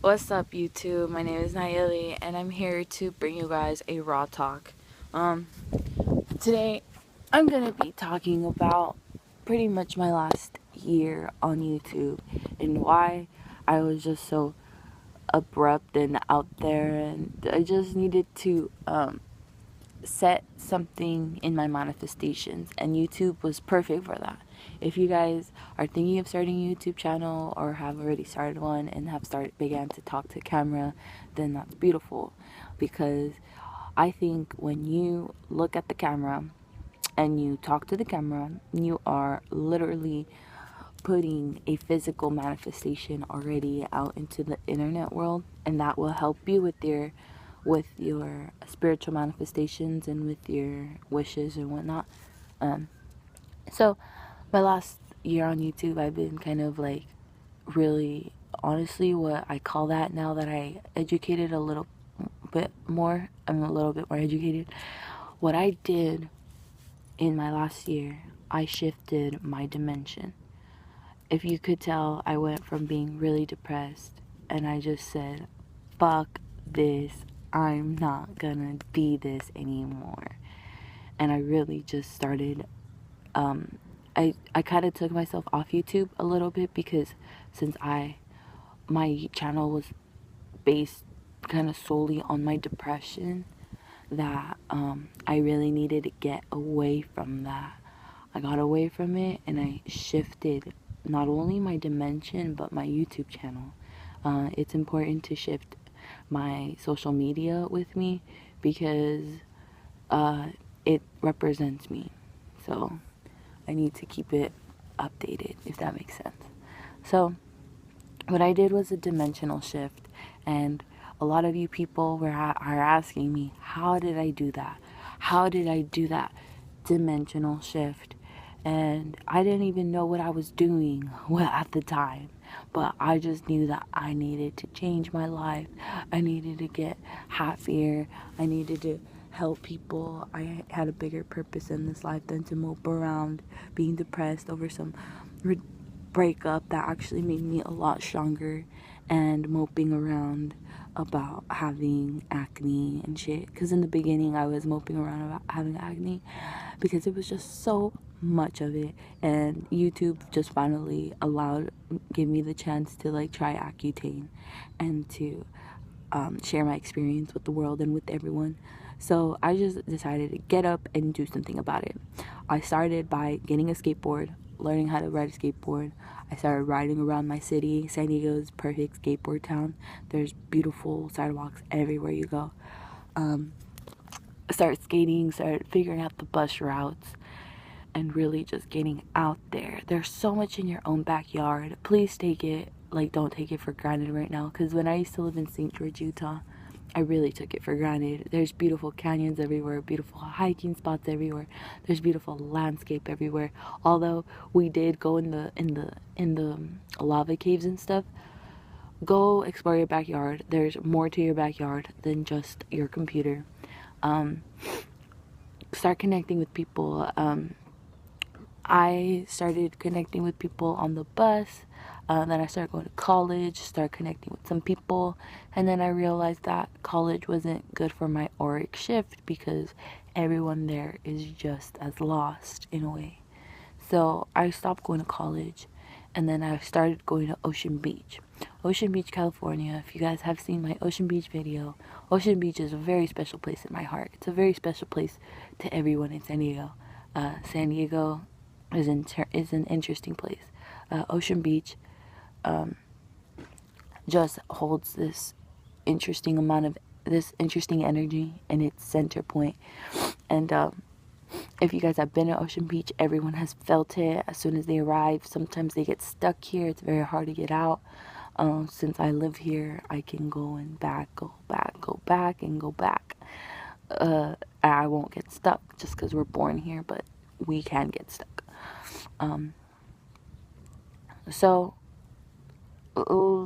What's up, YouTube? My name is Nayeli, and I'm here to bring you guys a raw talk. Today, I'm gonna be talking about pretty much my last year on YouTube and why I was just so abrupt and out there, and I just needed to set something in my manifestations, and YouTube was perfect for that. If you guys are thinking of starting a YouTube channel or have already started one and have began to talk to camera, then that's beautiful, because I think when you look at the camera and you talk to the camera, you are literally putting a physical manifestation already out into the internet world, and that will help you with your spiritual manifestations and with your wishes and whatnot. So my last year on YouTube, I've been kind of like really honestly what I call that, now that I educated a little bit more, I'm a little bit more educated. What I did in my last year, I shifted my dimension. If you could tell, I went from being really depressed and I just said, fuck this, I'm not gonna be this anymore. And I really just started, I kind of took myself off YouTube a little bit, because since my channel was based kind of solely on my depression, that I really needed to get away from that. I got away from it and I shifted not only my dimension but my YouTube channel. It's important to shift my social media with me, because it represents me. So I need to keep it updated, if that makes sense. So what I did was a dimensional shift, and a lot of you people are asking me, how did I do that? How did I do that dimensional shift? And I didn't even know what I was doing at the time, but I just knew that I needed to change my life. I needed to get happier. I needed to help people. I had a bigger purpose in this life than to mope around being depressed over some breakup that actually made me a lot stronger, and moping around about having acne and shit. Because in the beginning I was moping around about having acne because it was just so much of it, and YouTube just finally gave me the chance to like try Accutane and to share my experience with the world and with everyone. So I just decided to get up and do something about it. I started by getting a skateboard, learning how to ride a skateboard. I started riding around my city. San Diego's perfect skateboard town. There's beautiful sidewalks everywhere you go. Started skating, started figuring out the bus routes, and really just getting out there. There's so much in your own backyard. Please don't take it for granted right now, because when I used to live in St. George, Utah, I really took it for granted. There's beautiful canyons everywhere, beautiful hiking spots everywhere. There's beautiful landscape everywhere. Although we did go in the lava caves and stuff, go explore your backyard. There's more to your backyard than just your computer. Start connecting with people. I started connecting with people on the bus. Then I started going to college, started connecting with some people, and then I realized that college wasn't good for my auric shift, because everyone there is just as lost in a way. So I stopped going to college, and then I started going to Ocean Beach. Ocean Beach, California. If you guys have seen my Ocean Beach video, Ocean Beach is a very special place in my heart. It's a very special place to everyone in San Diego. San Diego is an interesting place. Ocean Beach just holds this interesting energy in its center point. And if you guys have been to Ocean Beach, everyone has felt it as soon as they arrive. Sometimes they get stuck here. It's very hard to get out. Since I live here, I can go and back, go back, go back, and go back. I won't get stuck just because we're born here, but we can get stuck. So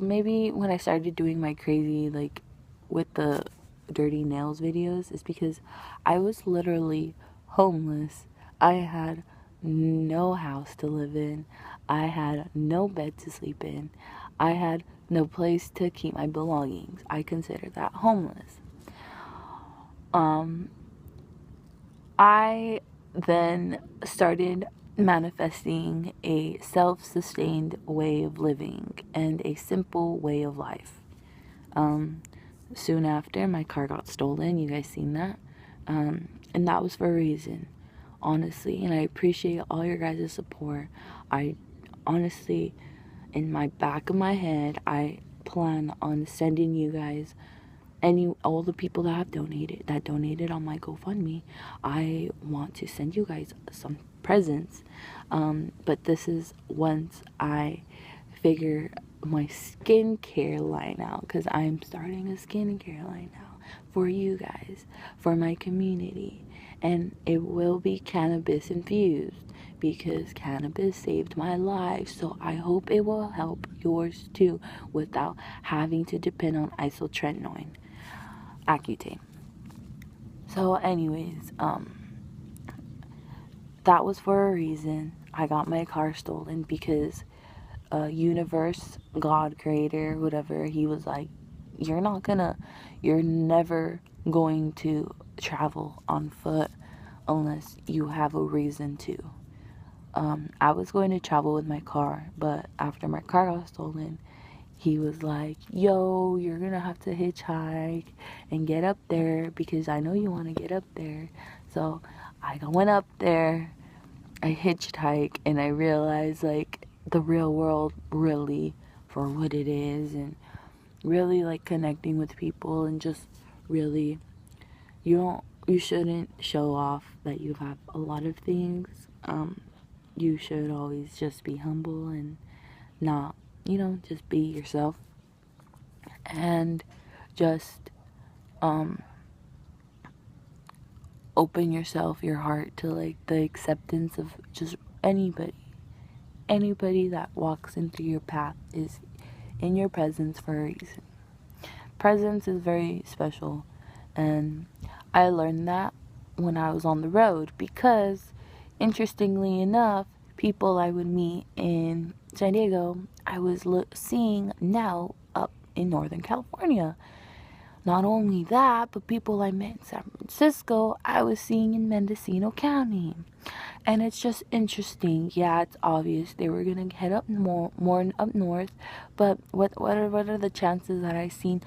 maybe when I started doing my crazy, like, with the dirty nails videos, is because I was literally homeless. I had no house to live in. I had no bed to sleep in. I had no place to keep my belongings. I consider that homeless. I then started manifesting a self-sustained way of living and a simple way of life. Soon after, my car got stolen. You guys seen that? And that was for a reason, honestly. And I appreciate all your guys' support. I honestly, in my back of my head, I plan on sending you guys all the people that donated on my GoFundMe. I want to send you guys some presents. But this is once I figure my skincare line out, because I'm starting a skincare line now for you guys, for my community, and it will be cannabis infused because cannabis saved my life. So I hope it will help yours too without having to depend on isotretinoin, Accutane. So anyways, that was for a reason. I got my car stolen because universe, God, creator, whatever, he was like, you're never going to travel on foot unless you have a reason to. I was going to travel with my car, but after my car got stolen, he was like, yo, you're gonna have to hitchhike and get up there because I know you want to get up there. So I went up there, I hitchhiked, and I realized like the real world really for what it is, and really like connecting with people, and just really you shouldn't show off that you have a lot of things. You should always just be humble and not, just be yourself, and just open your heart to like the acceptance of just anybody that walks into your path is in your presence for a reason. Presence is very special, and I learned that when I was on the road, because interestingly enough, people I would meet in San Diego, I was seeing now up in Northern California. Not only that, but people I met in San Francisco, I was seeing in Mendocino County. And it's just interesting. Yeah, it's obvious they were gonna head up more up north, but what are the chances that I seen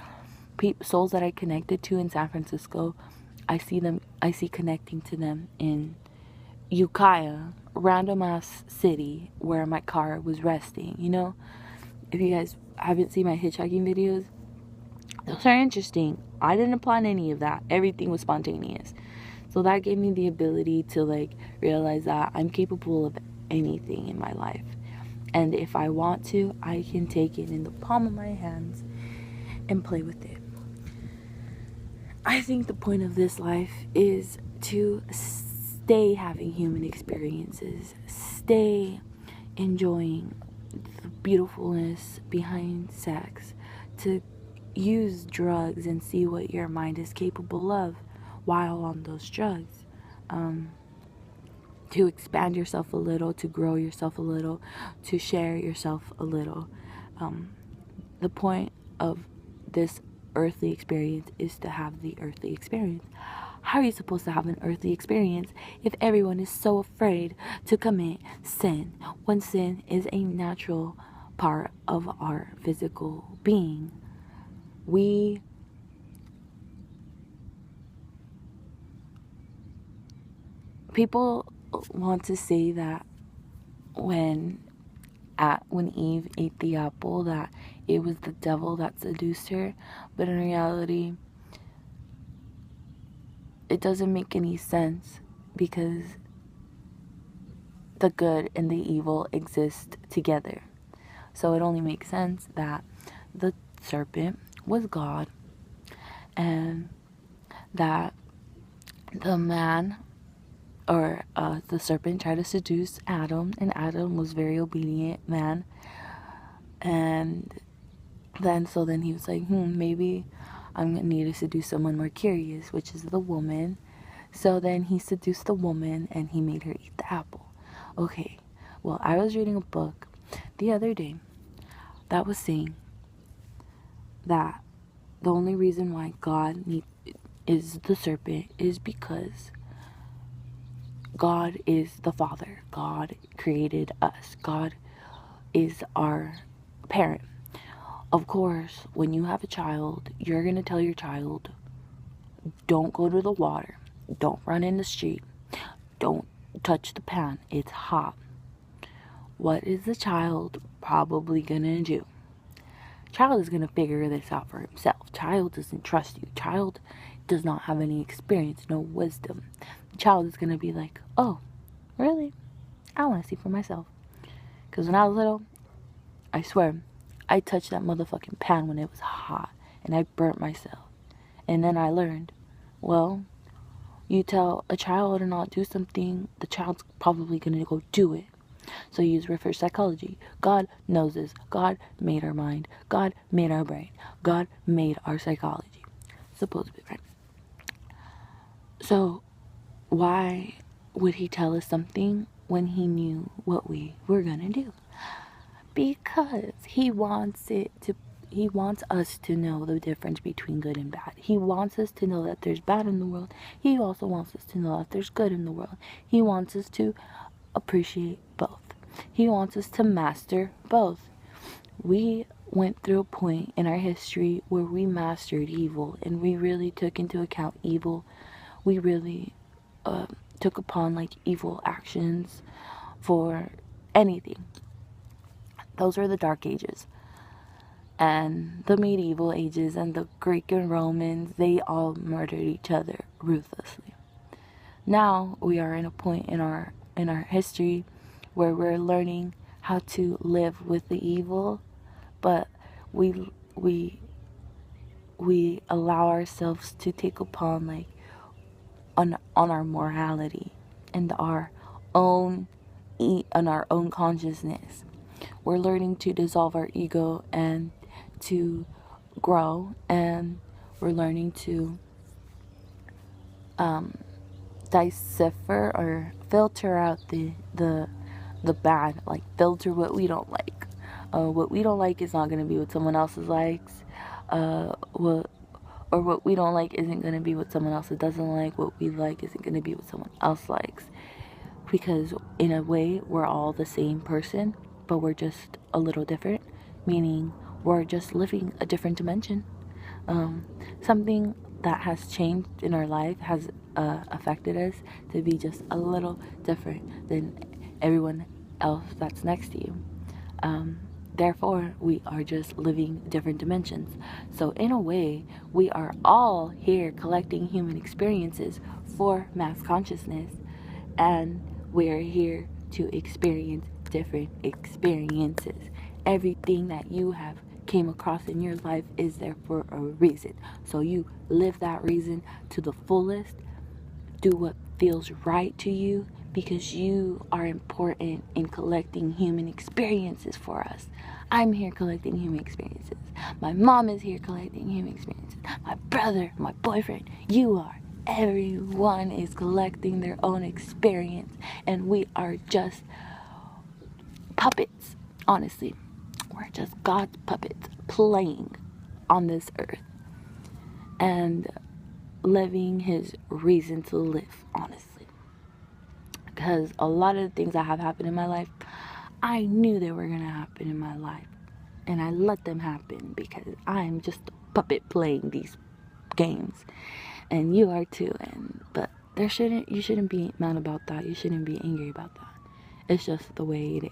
souls that I connected to in San Francisco? I see connecting to them in Ukiah, random ass city where my car was resting. If you guys haven't seen my hitchhiking videos, those are interesting. I didn't plan any of that. Everything was spontaneous. So that gave me the ability to like realize that I'm capable of anything in my life. And if I want to, I can take it in the palm of my hands and play with it. I think the point of this life is to stay having human experiences, stay enjoying the beautifulness behind sex, to use drugs and see what your mind is capable of while on those drugs, to expand yourself a little, to grow yourself a little, to share yourself a little. The point of this earthly experience is to have the earthly experience. How are you supposed to have an earthly experience if everyone is so afraid to commit sin, when sin is a natural part of our physical being? People want to say that when Eve ate the apple, that it was the devil that seduced her, but in reality, it doesn't make any sense, because the good and the evil exist together. So it only makes sense that the serpent was God, and that the man, or the serpent, tried to seduce Adam, and Adam was very obedient man. And then he was like, maybe I'm gonna need to seduce someone more curious, which is the woman. So then he seduced the woman and he made her eat the apple. Okay, well, I was reading a book the other day that was saying that the only reason why God is the serpent is because God is the Father. God created us. God is our parent. Of course, when you have a child, you're going to tell your child, don't go to the water. Don't run in the street. Don't touch the pan. It's hot. What is the child probably going to do? Child is going to figure this out for himself. Child doesn't trust you. Child does not have any experience, no wisdom. The child is going to be like, oh, really? I want to see for myself. Because when I was little, I swear, I touched that motherfucking pan when it was hot. And I burnt myself. And then I learned, well, you tell a child to not do something, the child's probably going to go do it. So you use reverse psychology. God knows this. God made our mind. God made our brain. God made our psychology. Supposedly, right? So why would he tell us something when he knew what we were going to do? Because he wants us to know the difference between good and bad. He wants us to know that there's bad in the world. He also wants us to know that there's good in the world. He wants us to appreciate both. He wants us to master both. We went through a point in our history where we mastered evil, and we really took into account evil. We really took upon like evil actions for anything. Those were the Dark Ages. And the medieval ages and the Greek and Romans, they all murdered each other ruthlessly. Now we are in a point in our history where we're learning how to live with the evil, but we allow ourselves to take upon like on our morality and our own consciousness. We're learning to dissolve our ego and to grow, and we're learning to decipher or filter out the bad, like filter what we don't like. What we don't like is not going to be what someone else's likes. What we don't like isn't going to be what someone else doesn't like. What we like isn't going to be what someone else likes. Because in a way, we're all the same person, but we're just a little different. Meaning, we're just living a different dimension. Something that has changed in our life has affected us to be just a little different than everyone else that's next to you. Therefore, we are just living different dimensions. So in a way, we are all here collecting human experiences for mass consciousness, and we're here to experience different experiences. Everything that you have came across in your life is there for a reason. So you live that reason to the fullest. Do what feels right to you, because you are important in collecting human experiences for us. I'm here collecting human experiences. My mom is here collecting human experiences. My brother, my boyfriend, you are. Everyone is collecting their own experience, and we are just puppets, honestly. We're just God's puppets playing on this earth and living his reason to live, honestly. Because a lot of the things that have happened in my life, I knew they were going to happen in my life. And I let them happen because I'm just a puppet playing these games. And you are too. But you shouldn't be mad about that. You shouldn't be angry about that. It's just the way it is.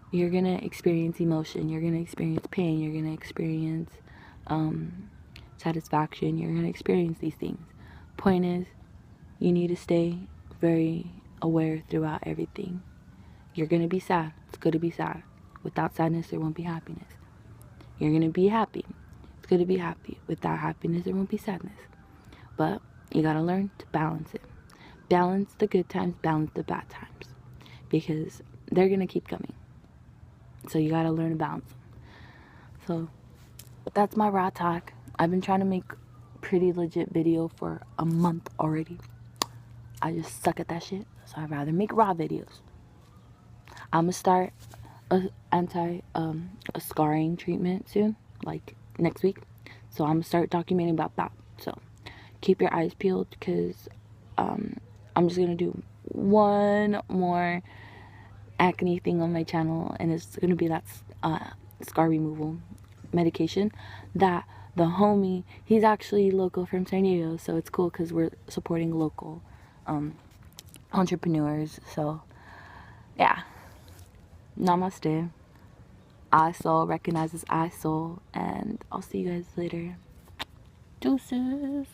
You're going to experience emotion. You're going to experience pain. You're going to experience satisfaction. You're going to experience these things. Point is, you need to stay very aware throughout everything. You're going to be sad. It's good to be sad. Without sadness, there won't be happiness. You're going to be happy. It's good to be happy. Without happiness, there won't be sadness. But you got to learn to balance it. Balance the good times, balance the bad times. Because they're going to keep coming. So you got to learn to balance them. So that's my raw talk. I've been trying to make pretty legit video for a month already. I just suck at that shit, so I'd rather make raw videos. I'm gonna start a scarring treatment soon, like next week. So I'm gonna start documenting about that. So keep your eyes peeled, because I'm just gonna do one more acne thing on my channel, and it's gonna be that scar removal medication that the homie, he's actually local from San Diego, so it's cool because we're supporting local entrepreneurs. So yeah, namaste. I soul recognizes I soul, and I'll see you guys later. Deuces.